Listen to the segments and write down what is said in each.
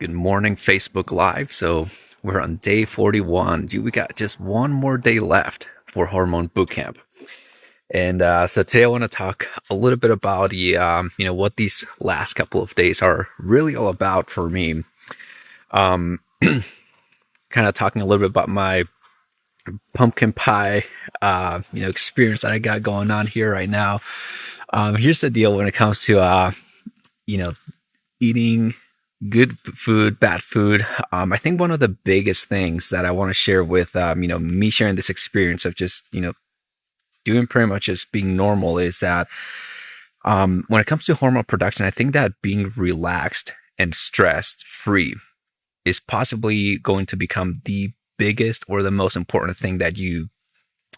Good morning, Facebook Live. So we're on day 41. We got just one more day left for Hormone Bootcamp. And so today I want to talk a little bit about what these last couple of days are really all about for me. Um, kind of talking a little bit about my pumpkin pie, experience that I got going on here right now. Here's the deal when it comes to, eating good food, bad food. I think one of the biggest things that I want to share with, me sharing this experience of just, doing pretty much just being normal is that when it comes to hormone production, I think that being relaxed and stressed free is possibly going to become the biggest or the most important thing that you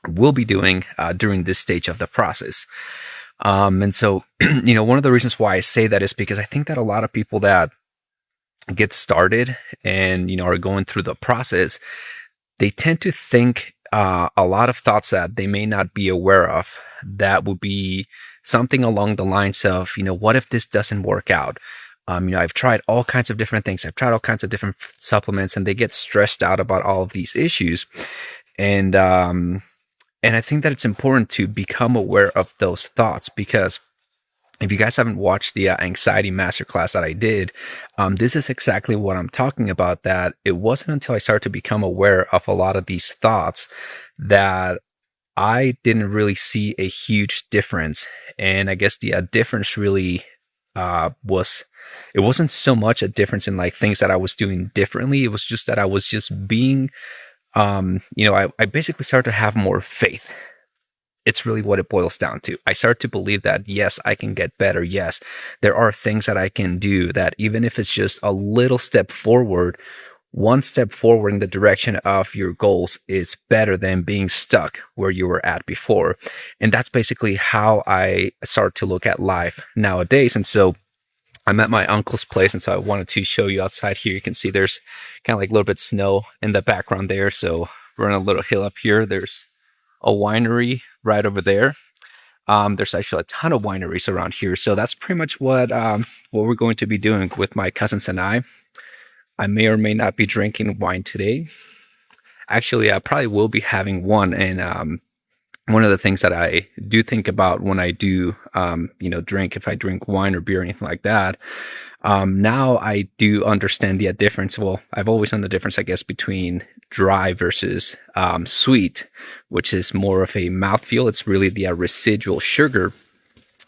will be doing during this stage of the process. And so, one of the reasons why I say that is because I think that a lot of people that get started and are going through the process, they tend to think a lot of thoughts that they may not be aware of. That would be something along the lines of, what if this doesn't work out? I've tried all kinds of different things. I've tried all kinds of different supplements, and they get stressed out about all of these issues. And I think that it's important to become aware of those thoughts, because if you guys haven't watched the anxiety masterclass that I did, this is exactly what I'm talking about. That it wasn't until I started to become aware of a lot of these thoughts that I didn't really see a huge difference. And I guess the difference really it wasn't so much a difference in like things that I was doing differently. It was just that I was just being, I basically started to have more faith. It's really what it boils down to. I start to believe that, yes, I can get better. Yes, there are things that I can do, that even if it's just a little step forward, one step forward in the direction of your goals is better than being stuck where you were at before. And that's basically how I start to look at life nowadays. And so I'm at my uncle's place, and so I wanted to show you outside here. You can see there's kind of like a little bit of snow in the background there. So we're on a little hill up here. There's a winery right over there. There's actually a ton of wineries around here. So that's pretty much what we're going to be doing with my cousins and I. I may or may not be drinking wine today. Actually, I probably will be having one. And one of the things that I do think about when I do, drink, if I drink wine or beer or anything like that, now I do understand the difference. Well, I've always known the difference, I guess, between dry versus sweet, which is more of a mouthfeel. It's really the residual sugar.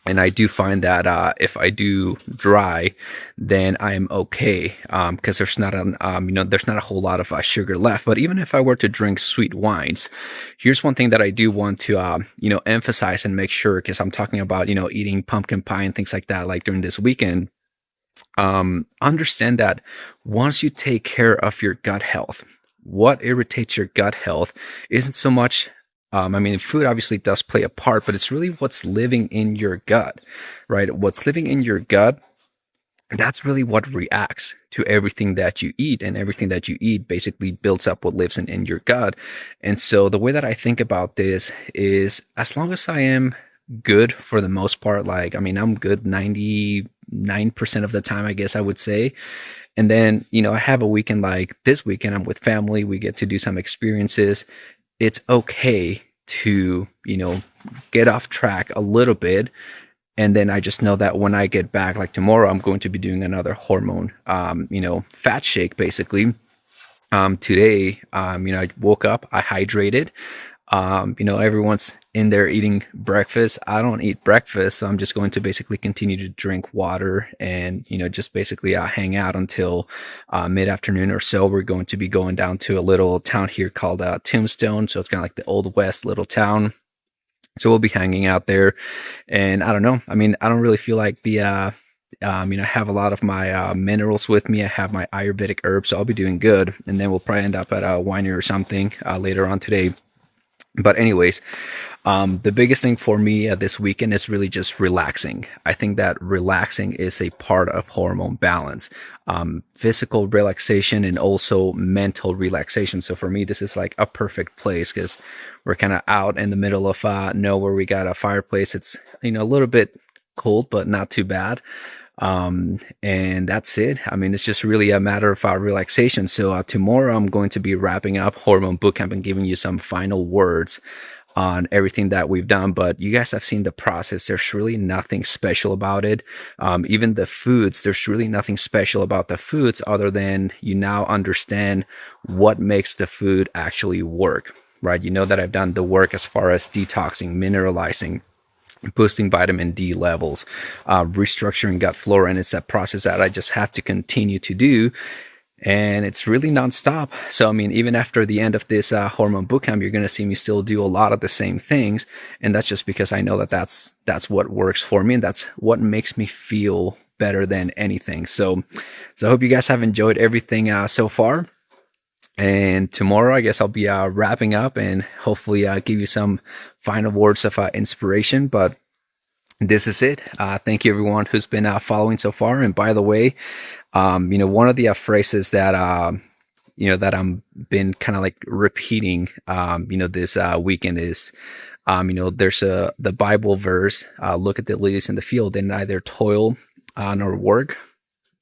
And I do find that if I do dry, then I am okay, because there's not there's not a whole lot of sugar left. But even if I were to drink sweet wines, here's one thing that I do want to emphasize and make sure, because I'm talking about eating pumpkin pie and things like that, like during this weekend. Understand that once you take care of your gut health, what irritates your gut health isn't so much. Food obviously does play a part, but it's really what's living in your gut, right? What's living in your gut, that's really what reacts to everything that you eat, and everything that you eat basically builds up what lives in your gut. And so the way that I think about this is, as long as I am good for the most part, I'm good 99% of the time, I guess I would say. And then, I have a weekend like this weekend, I'm with family, we get to do some experiences. It's okay to, get off track a little bit. And then I just know that when I get back, like tomorrow, I'm going to be doing another hormone, fat shake, basically. Today, I woke up, I hydrated. Everyone's in there eating breakfast. I don't eat breakfast, so I'm just going to basically continue to drink water and, just basically hang out until mid-afternoon or so. We're going to be going down to a little town here called Tombstone. So it's kind of like the Old West little town. So we'll be hanging out there. And I don't know. I don't really feel like I have a lot of my minerals with me. I have my Ayurvedic herbs, so I'll be doing good. And then we'll probably end up at a winery or something later on today. But anyways, the biggest thing for me this weekend is really just relaxing. I think that relaxing is a part of hormone balance, physical relaxation and also mental relaxation. So for me, this is like a perfect place, because we're kind of out in the middle of nowhere. We got a fireplace. It's, a little bit cold, but not too bad. And that's it. I mean, it's just really a matter of relaxation. So tomorrow I'm going to be wrapping up Hormone Bootcamp and giving you some final words on everything that we've done. But you guys have seen the process. There's really nothing special about it. Even the foods, there's really nothing special about the foods other than you now understand what makes the food actually work, right? You know that I've done the work as far as detoxing, mineralizing, boosting vitamin D levels, restructuring gut flora. And it's that process that I just have to continue to do. And it's really nonstop. So, I mean, even after the end of this hormone bootcamp, you're going to see me still do a lot of the same things. And that's just because I know that that's what works for me. And that's what makes me feel better than anything. So I hope you guys have enjoyed everything so far. And tomorrow, I guess I'll be wrapping up and hopefully give you some final words of inspiration. But this is it. Thank you, everyone who's been following so far. And by the way, one of the phrases that that I'm been kind of like repeating, this weekend is, there's the Bible verse. Look at the lilies in the field; they neither toil nor work.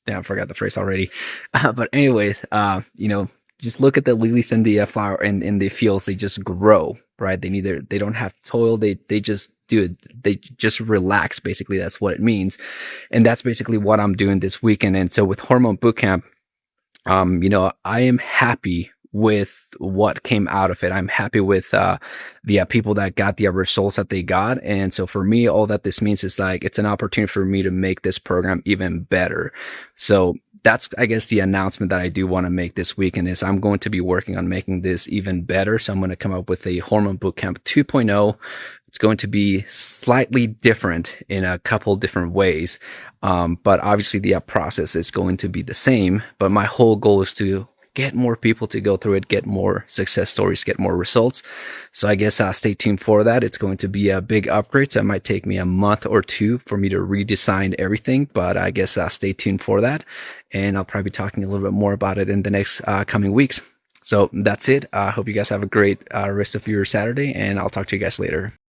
Damn, I forgot the phrase already. But anyways, just look at the lilies in the flower in the fields. They just grow, right? They don't have toil. They just do it. They just relax. Basically, that's what it means. And that's basically what I'm doing this weekend. And so with Hormone Bootcamp, I am happy with what came out of it. I'm happy with the people that got the results that they got. And so for me, all that this means is like it's an opportunity for me to make this program even better. So that's, I guess, the announcement that I do want to make this weekend is I'm going to be working on making this even better. So I'm going to come up with a Hormone Bootcamp 2.0. It's going to be slightly different in a couple different ways. But obviously the process is going to be the same. But my whole goal is to get more people to go through it, get more success stories, get more results. So I guess stay tuned for that. It's going to be a big upgrade. So it might take me a month or two for me to redesign everything, but I guess stay tuned for that. And I'll probably be talking a little bit more about it in the next coming weeks. So that's it. I hope you guys have a great rest of your Saturday, and I'll talk to you guys later.